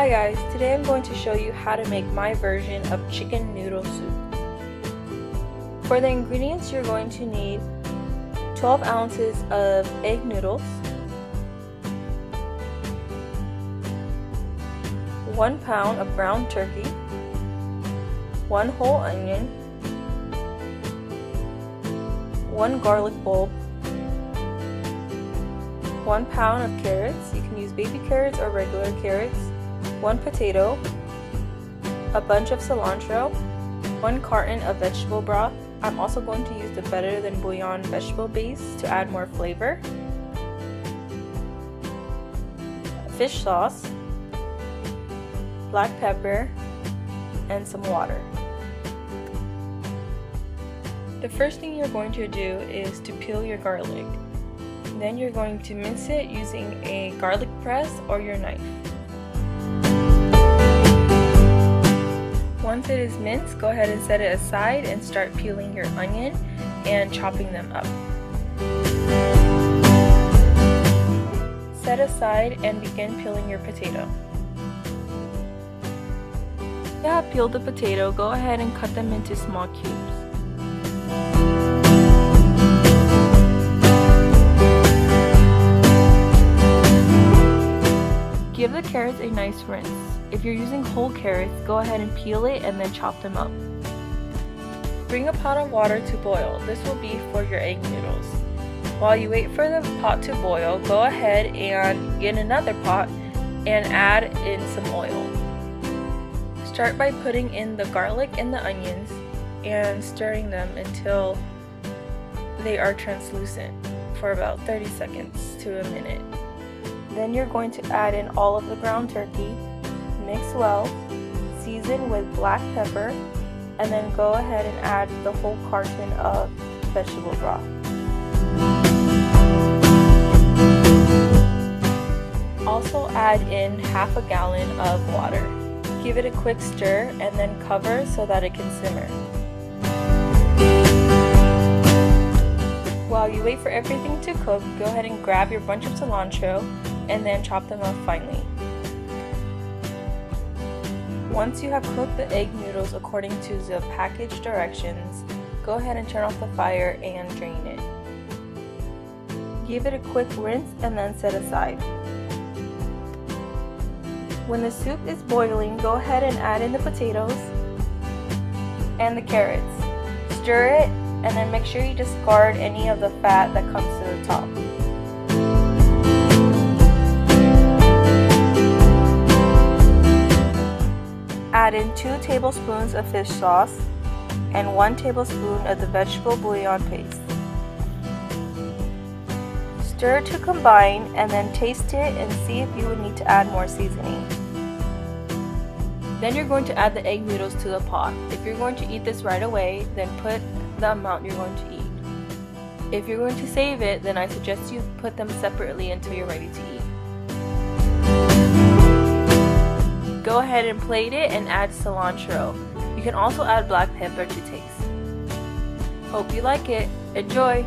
Hi guys, today I'm going to show you how to make my version of chicken noodle soup. For the ingredients, you're going to need 12 ounces of egg noodles, 1 pound of ground turkey, 1 whole onion, 1 garlic bulb, 1 pound of carrots, you can use baby carrots or regular carrots, 1 potato, a bunch of cilantro, 1 carton of vegetable broth. I'm also going to use the Better Than Bouillon vegetable base to add more flavor, fish sauce, black pepper, and some water. The first thing you're going to do is to peel your garlic. Then you're going to mince it using a garlic press or your knife. Once it is minced, go ahead and set it aside and start peeling your onion and chopping them up. Set aside and begin peeling your potato. If you have peeled the potato, go ahead and cut them into small cubes. Give the carrots a nice rinse. If you're using whole carrots, go ahead and peel it and then chop them up. Bring a pot of water to boil. This will be for your egg noodles. While you wait for the pot to boil, go ahead and get another pot and add in some oil. Start by putting in the garlic and the onions and stirring them until they are translucent for about 30 seconds to a minute. Then you're going to add in all of the ground turkey, mix well, season with black pepper, and then go ahead and add the whole carton of vegetable broth. Also add in half a gallon of water. Give it a quick stir and then cover so that it can simmer. While you wait for everything to cook, go ahead and grab your bunch of cilantro and then chop them up finely. Once you have cooked the egg noodles according to the package directions, go ahead and turn off the fire and drain it. Give it a quick rinse and then set aside. When the soup is boiling, go ahead and add in the potatoes and the carrots. Stir it and then make sure you discard any of the fat that comes to the top. Add in 2 tablespoons of fish sauce and 1 tablespoon of the vegetable bouillon paste. Stir to combine and then taste it and see if you would need to add more seasoning. Then you're going to add the egg noodles to the pot. If you're going to eat this right away, then put the amount you're going to eat. If you're going to save it, then I suggest you put them separately until you're ready to eat. Go ahead and plate it and add cilantro. You can also add black pepper to taste. Hope you like it. Enjoy!